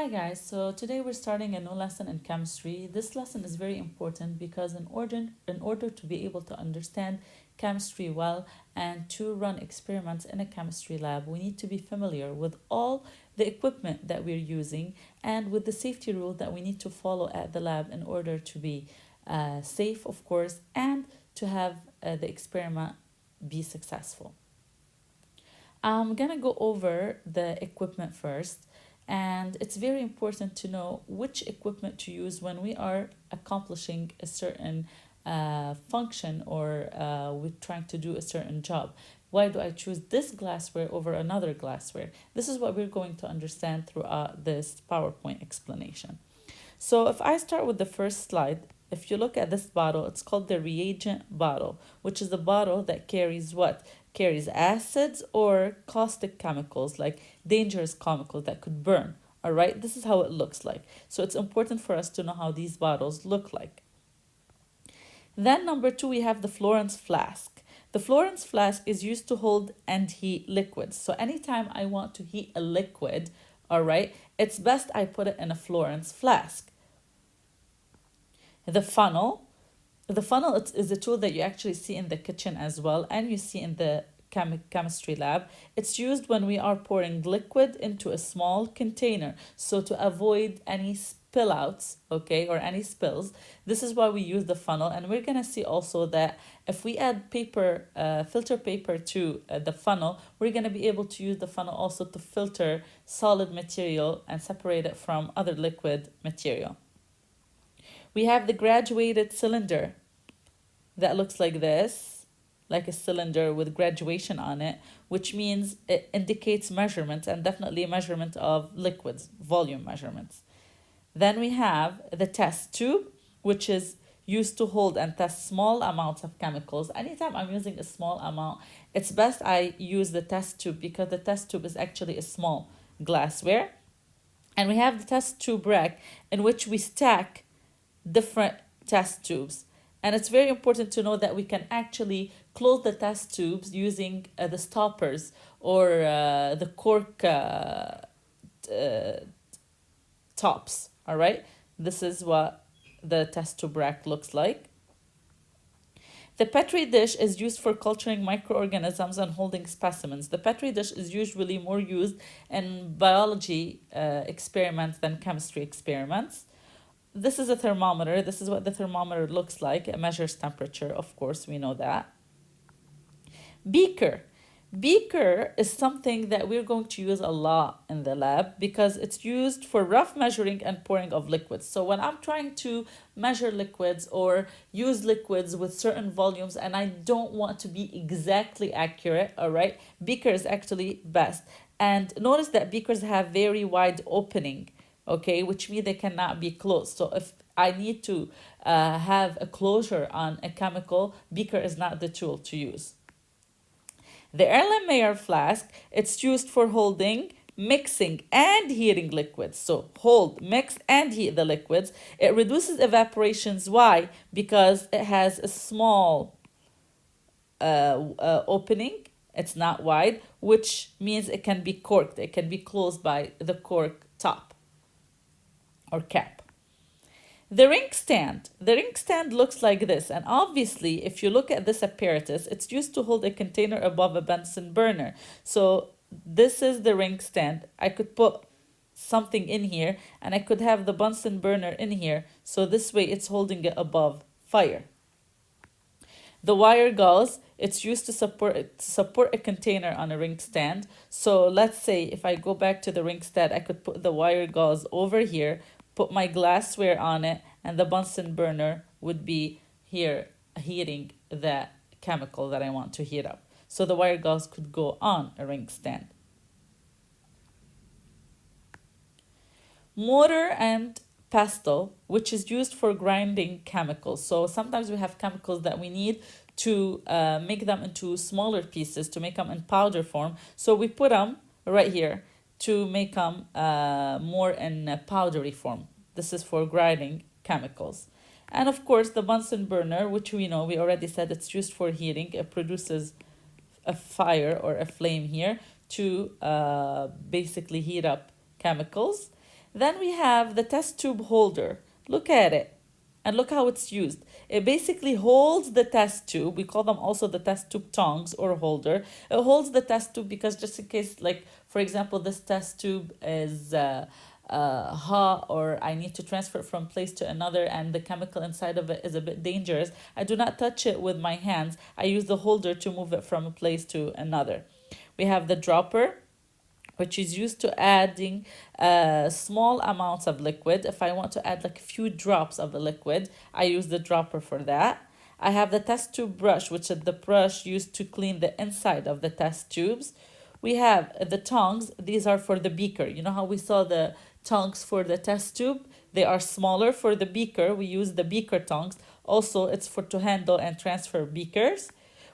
Hi guys, so today we're starting a new lesson in chemistry. This lesson is very important because in order to be able to understand chemistry well and to run experiments in a chemistry lab, we need to be familiar with all the equipment that we're using and with the safety rule that we need to follow at the lab in order to be safe, of course, and to have the experiment be successful. I'm gonna go over the equipment first, and it's very important to know which equipment to use when we are accomplishing a certain function or we're trying to do a certain job. Why do I choose this glassware over another glassware? This is what we're going to understand throughout this PowerPoint explanation. So if I start with the first slide, if you look at this bottle, it's called the reagent bottle, which is the bottle that carries what? Carries acids or caustic chemicals, like dangerous chemicals that could burn. All right, this is how it looks like. So it's important for us to know how these bottles look like. Then number two, we have the Florence flask. The Florence flask is used to hold and heat liquids. So anytime I want to heat a liquid, all right, it's best I put it in a Florence flask. The funnel. The funnel is a tool that you actually see in the kitchen as well, and you see in the chemistry lab. It's used when we are pouring liquid into a small container, so to avoid any spill outs, okay, or any spills. This is why we use the funnel, and we're gonna see also that if we add paper, filter paper to the funnel, we're gonna be able to use the funnel also to filter solid material and separate it from other liquid material. We have the graduated cylinder that looks like this, like a cylinder with graduation on it, which means it indicates measurements and definitely measurement of liquids, volume measurements. Then we have the test tube, which is used to hold and test small amounts of chemicals. Anytime I'm using a small amount, it's best I use the test tube because the test tube is actually a small glassware. And we have the test tube rack in which we stack different test tubes. And it's very important to know that we can actually close the test tubes using the stoppers or the cork tops. All right, this is what the test tube rack looks like. The Petri dish is used for culturing microorganisms and holding specimens. The Petri dish is usually more used in biology experiments than chemistry experiments. This is a thermometer. This is what the thermometer looks like. It measures temperature, of course, we know that. Beaker. Beaker is something that we're going to use a lot in the lab because it's used for rough measuring and pouring of liquids. So when I'm trying to measure liquids or use liquids with certain volumes and I don't want to be exactly accurate, all right, beaker is actually best. And notice that beakers have very wide opening, okay, which means they cannot be closed. So if I need to have a closure on a chemical, beaker is not the tool to use. The Erlenmeyer flask, it's used for holding, mixing, and heating liquids. So hold, mix, and heat the liquids. It reduces evaporations. Why? Because it has a small opening. It's not wide, which means it can be corked. It can be closed by the cork top or cap. The ring stand. The ring stand looks like this. And obviously, if you look at this apparatus, it's used to hold a container above a Bunsen burner. So this is the ring stand. I could put something in here and I could have the Bunsen burner in here. So this way it's holding it above fire. The wire gauze, it's used to support a container on a ring stand. So let's say if I go back to the ring stand, I could put the wire gauze over here, put my glassware on it, and the Bunsen burner would be here heating the chemical that I want to heat up. So the wire gauze could go on a ring stand. Mortar and pestle, which is used for grinding chemicals. So sometimes we have chemicals that we need to make them into smaller pieces, to make them in powder form. So we put them right here to make them more in a powdery form. This is for grinding chemicals. And of course, the Bunsen burner, which we know, we already said it's used for heating. It produces a fire or a flame here to basically heat up chemicals. Then we have the test tube holder. Look at it and look how it's used. It basically holds the test tube. We call them also the test tube tongs or holder. It holds the test tube because just in case, like, for example, this test tube is hot, or I need to transfer it from place to another and the chemical inside of it is a bit dangerous, I do not touch it with my hands. I use the holder to move it from a place to another. We have the dropper, which is used to adding small amounts of liquid. If I want to add like a few drops of a liquid, I use the dropper for that. I have the test tube brush, which is the brush used to clean the inside of the test tubes. We have the tongs. These are for the beaker. You know how we saw the tongs for the test tube? They are smaller. For the beaker, we use the beaker tongs. Also, it's for to handle and transfer beakers.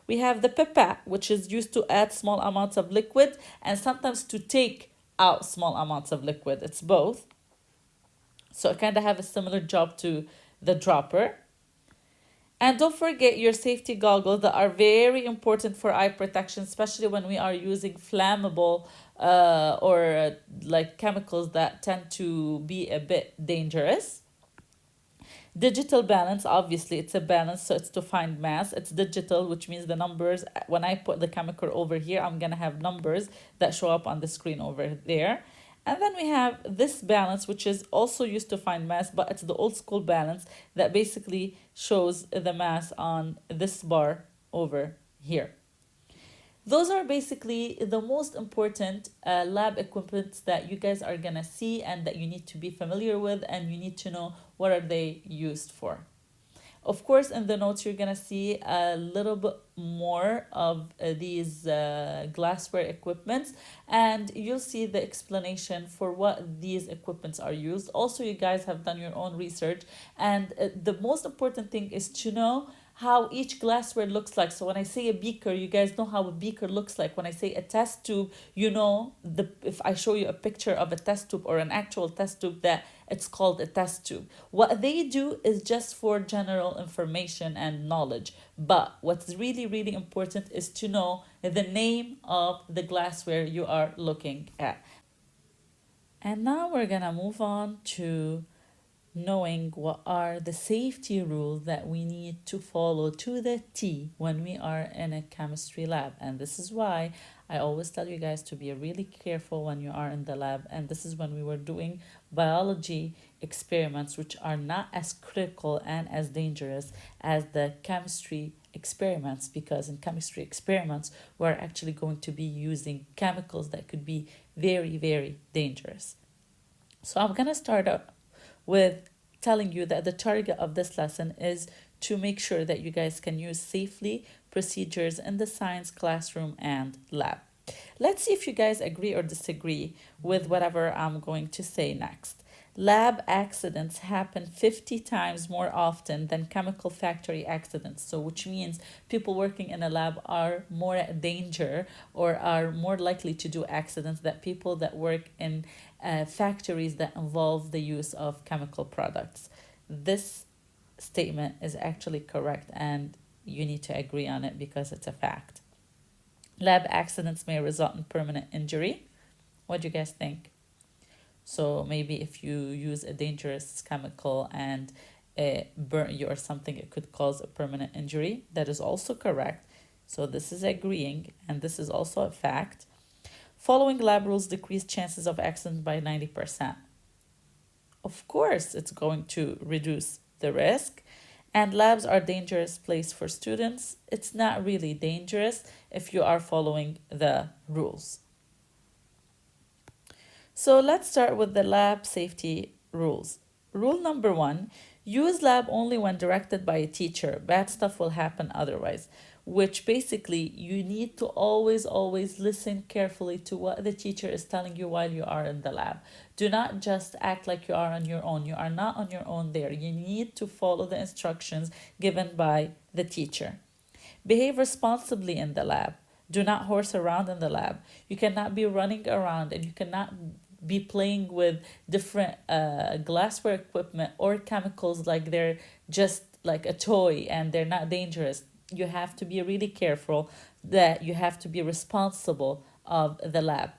We have the pipette, which is used to add small amounts of liquid and sometimes to take out small amounts of liquid. It's both. So it kind of have a similar job to the dropper. And don't forget your safety goggles that are very important for eye protection, especially when we are using flammable or like chemicals that tend to be a bit dangerous. Digital balance, obviously, it's a balance, so it's to find mass. It's digital, which means the numbers, when I put the chemical over here, I'm going to have numbers that show up on the screen over there. And then we have this balance, which is also used to find mass, but it's the old school balance that basically shows the mass on this bar over here. Those are basically the most important lab equipment that you guys are gonna see and that you need to be familiar with, and you need to know what are they used for. Of course, in the notes, you're gonna see a little bit more of these glassware equipments, and you'll see the explanation for what these equipments are used. Also, you guys have done your own research, and the most important thing is to know how each glassware looks like. So when I say a beaker, you guys know how a beaker looks like. When I say a test tube, you know, if I show you a picture of a test tube or an actual test tube, that it's called a test tube. What they do is just for general information and knowledge. But what's really, really important is to know the name of the glassware you are looking at. And now we're gonna move on to knowing what are the safety rules that we need to follow to the T when we are in a chemistry lab. And this is why I always tell you guys to be really careful when you are in the lab. And this is when we were doing biology experiments, which are not as critical and as dangerous as the chemistry experiments, because in chemistry experiments, we're actually going to be using chemicals that could be very, very dangerous. So I'm gonna start up with telling you that the target of this lesson is to make sure that you guys can use safely procedures in the science classroom and lab. Let's see if you guys agree or disagree with whatever I'm going to say next. Lab accidents happen 50 times more often than chemical factory accidents. So which means people working in a lab are more at danger or are more likely to do accidents than people that work in factories that involve the use of chemical products. This statement is actually correct, and you need to agree on it because it's a fact. Lab accidents may result in permanent injury. What do you guys think? So maybe if you use a dangerous chemical and it burn you or something, it could cause a permanent injury. That is also correct. So this is agreeing, and this is also a fact. Following lab rules decrease chances of accident by 90%. Of course, it's going to reduce the risk. And labs are a dangerous place for students. It's not really dangerous if you are following the rules. So let's start with the lab safety rules. Rule number 1, use lab only when directed by a teacher. Bad stuff will happen otherwise, which basically you need to always listen carefully to what the teacher is telling you while you are in the lab. Do not just act like you are on your own. You are not on your own there. You need to follow the instructions given by the teacher. Behave responsibly in the lab. Do not horse around in the lab. You cannot be running around, and you cannot be playing with different glassware equipment or chemicals like they're just like a toy and they're not dangerous. You have to be really careful, that you have to be responsible of the lab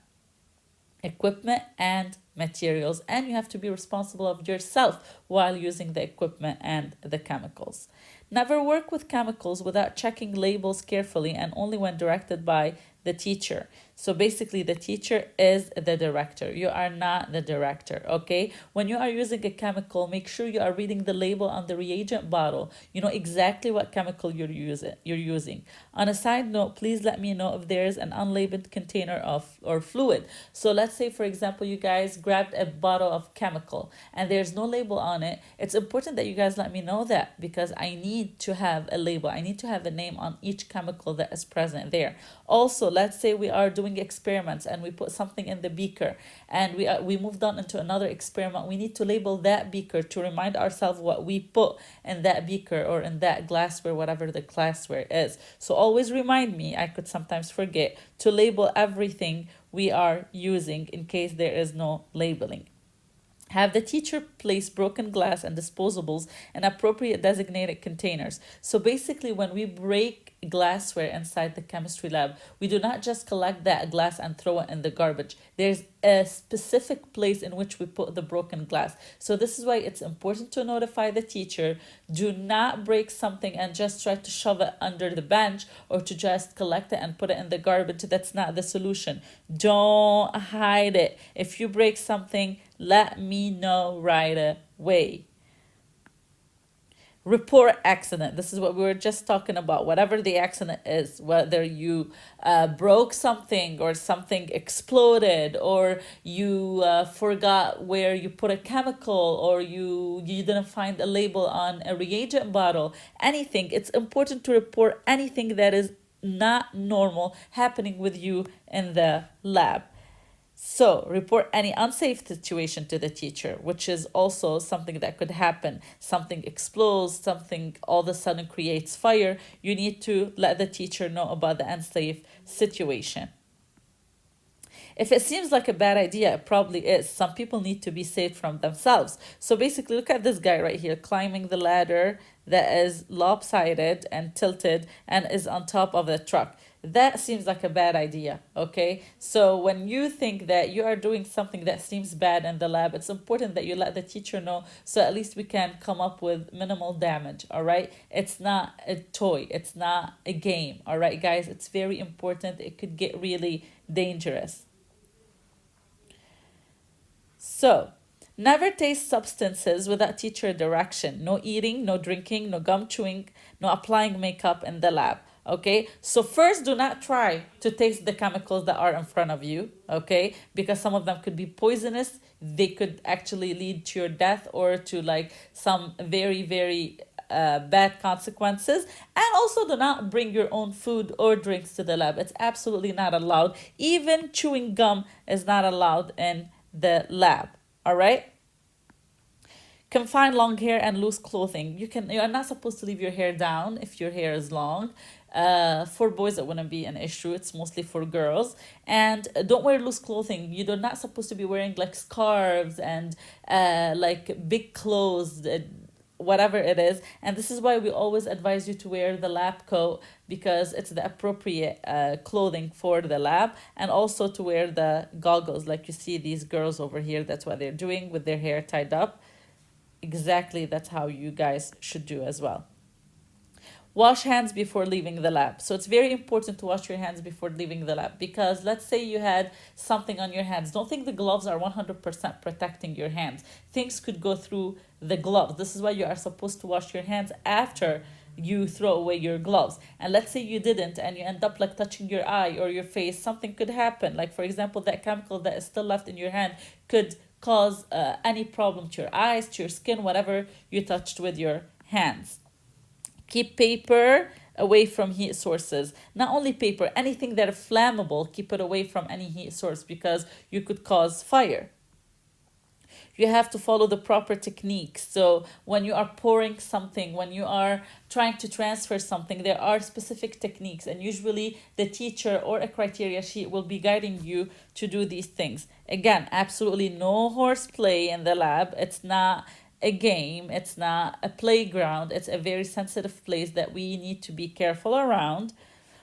equipment and materials, and you have to be responsible of yourself while using the equipment and the chemicals. Never work with chemicals without checking labels carefully and only when directed by the teacher. So basically, the teacher is the director. You are not the director, okay? When you are using a chemical, make sure you are reading the label on the reagent bottle. You know exactly what chemical you're using. On a side note, please let me know if there is an unlabeled container of or fluid. So let's say, for example, you guys grabbed a bottle of chemical and there's no label on it. It's important that you guys let me know that, because I need to have a label. I need to have a name on each chemical that is present there. Also, let's say we are doing experiments and we put something in the beaker and we moved on into another experiment. We need to label that beaker to remind ourselves what we put in that beaker or in that glassware, whatever the glassware is. So always remind me, I could sometimes forget, to label everything we are using in case there is no labeling. Have the teacher place broken glass and disposables in appropriate designated containers. So basically, when we break glassware inside the chemistry lab, we do not just collect that glass and throw it in the garbage. There's a specific place in which we put the broken glass. So this is why it's important to notify the teacher. Do not break something and just try to shove it under the bench or to just collect it and put it in the garbage. That's not the solution. Don't hide it. If you break something, let me know right away. Report accident. This is what we were just talking about. Whatever the accident is, whether you broke something or something exploded, or you forgot where you put a chemical, or you didn't find a label on a reagent bottle, anything, it's important to report anything that is not normal happening with you in the lab. So, report any unsafe situation to the teacher, which is also something that could happen. Something explodes, something all of a sudden creates fire. You need to let the teacher know about the unsafe situation. If it seems like a bad idea, it probably is. Some people need to be saved from themselves. So basically, look at this guy right here climbing the ladder that is lopsided and tilted and is on top of the truck. That seems like a bad idea, okay? So when you think that you are doing something that seems bad in the lab, it's important that you let the teacher know, so at least we can come up with minimal damage, all right? It's not a toy. It's not a game, all right, guys? It's very important. It could get really dangerous. So, never taste substances without teacher direction. No eating, no drinking, no gum chewing, no applying makeup in the lab. Okay, so first, do not try to taste the chemicals that are in front of you, okay, because some of them could be poisonous. They could actually lead to your death or to like some very, very bad consequences. And also, do not bring your own food or drinks to the lab. It's absolutely not allowed. Even chewing gum is not allowed in the lab, all right? Confine long hair and loose clothing. You are not supposed to leave your hair down if your hair is long. For boys, it wouldn't be an issue. It's mostly for girls. And don't wear loose clothing. You're not supposed to be wearing like scarves and like big clothes, whatever it is. And this is why we always advise you to wear the lab coat, because it's the appropriate clothing for the lab, and also to wear the goggles. Like you see these girls over here, that's what they're doing with their hair tied up. Exactly, that's how you guys should do as well. Wash hands before leaving the lab. So it's very important to wash your hands before leaving the lab, because let's say you had something on your hands. Don't think the gloves are 100% protecting your hands. Things could go through the gloves. This is why you are supposed to wash your hands after you throw away your gloves. And let's say you didn't and you end up like touching your eye or your face, something could happen. Like for example, that chemical that is still left in your hand could cause any problem to your eyes, to your skin, whatever you touched with your hands. Keep paper away from heat sources. Not only paper, anything that is flammable, keep it away from any heat source, because you could cause fire. You have to follow the proper techniques. So when you are pouring something, when you are trying to transfer something, there are specific techniques, and usually the teacher or a criteria sheet will be guiding you to do these things. Again, absolutely no horseplay in the lab. It's not a game, it's not a playground. It's a very sensitive place that we need to be careful around.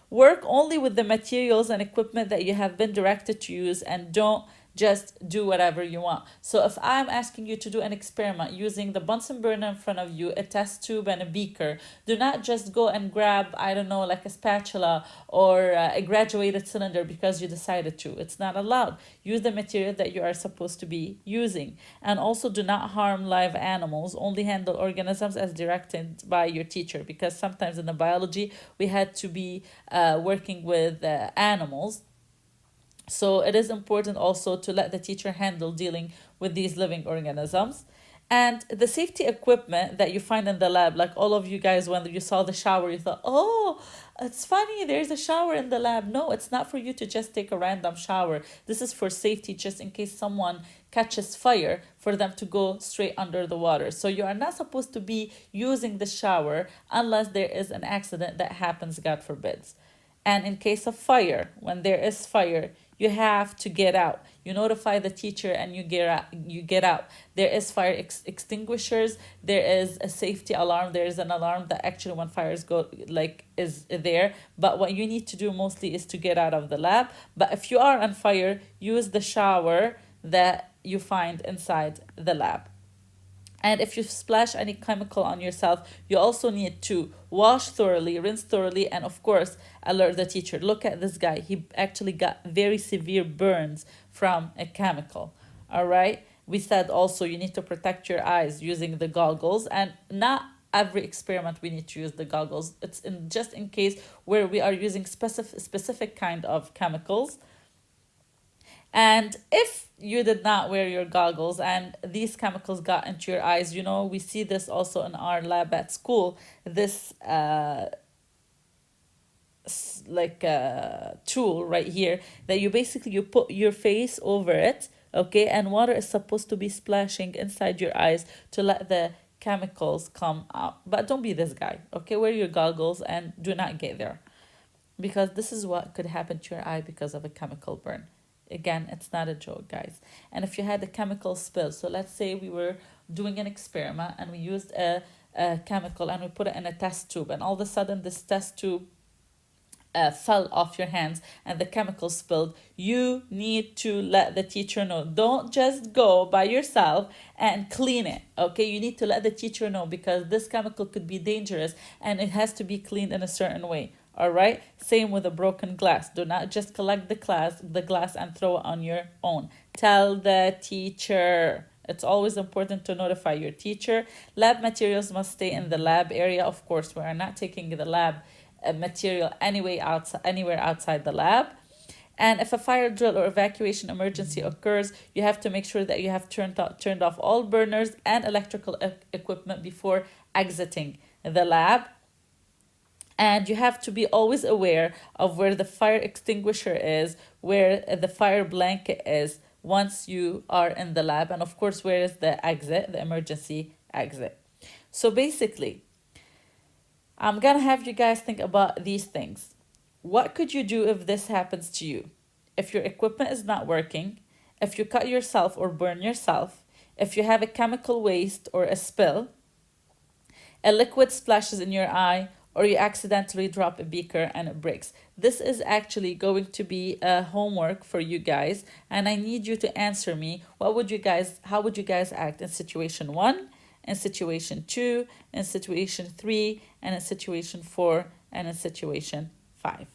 Work only with the materials and equipment that you have been directed to use, and don't just do whatever you want. So if I'm asking you to do an experiment using the Bunsen burner in front of you, a test tube and a beaker, do not just go and grab, I don't know, like a spatula or a graduated cylinder because you decided to. It's not allowed. Use the material that you are supposed to be using. And also do not harm live animals. Only handle organisms as directed by your teacher, because sometimes in the biology we had to be working with animals. So it is important also to let the teacher handle dealing with these living organisms. And the safety equipment that you find in the lab, like all of you guys, when you saw the shower, you thought, oh, it's funny, there's a shower in the lab. No, it's not for you to just take a random shower. This is for safety, just in case someone catches fire, for them to go straight under the water. So you are not supposed to be using the shower unless there is an accident that happens, God forbids. And in case of fire, when there is fire, you have to get out. You notify the teacher and you get out. There is fire extinguishers. There is a safety alarm. There is an alarm that actually, when fires go, like, is there. But what you need to do mostly is to get out of the lab. But if you are on fire, use the shower that you find inside the lab. And if you splash any chemical on yourself, you also need to wash thoroughly, rinse thoroughly, and of course, alert the teacher. Look at this guy. He actually got very severe burns from a chemical. All right. We said also you need to protect your eyes using the goggles, and not every experiment we need to use the goggles. It's just in case where we are using specific kind of chemicals. And if you did not wear your goggles and these chemicals got into your eyes, we see this also in our lab at school, this tool right here, that you put your face over it, okay, and water is supposed to be splashing inside your eyes to let the chemicals come out. But don't be this guy, okay? Wear your goggles and do not get there, because this is what could happen to your eye because of a chemical burn. Again, it's not a joke, guys. And if you had a chemical spill, so let's say we were doing an experiment and we used a chemical and we put it in a test tube, and all of a sudden this test tube fell off your hands and the chemical spilled, you need to let the teacher know. Don't just go by yourself and clean it, okay? You need to let the teacher know, because this chemical could be dangerous and it has to be cleaned in a certain way. All right. Same with a broken glass. Do not just collect the glass and throw it on your own. Tell the teacher. It's always important to notify your teacher. Lab materials must stay in the lab area. Of course, we are not taking the lab material anywhere outside the lab. And if a fire drill or evacuation emergency occurs, you have to make sure that you have turned off all burners and electrical equipment before exiting the lab. And you have to be always aware of where the fire extinguisher is, where the fire blanket is once you are in the lab. And of course, where is the exit, the emergency exit. So basically, I'm going to have you guys think about these things. What could you do if this happens to you? If your equipment is not working, if you cut yourself or burn yourself, if you have a chemical waste or a spill, a liquid splashes in your eye, or you accidentally drop a beaker and it breaks. This is actually going to be a homework for you guys, and I need you to answer me. How would you guys act in situation 1, in situation 2, in situation 3, and in situation 4, and in situation 5?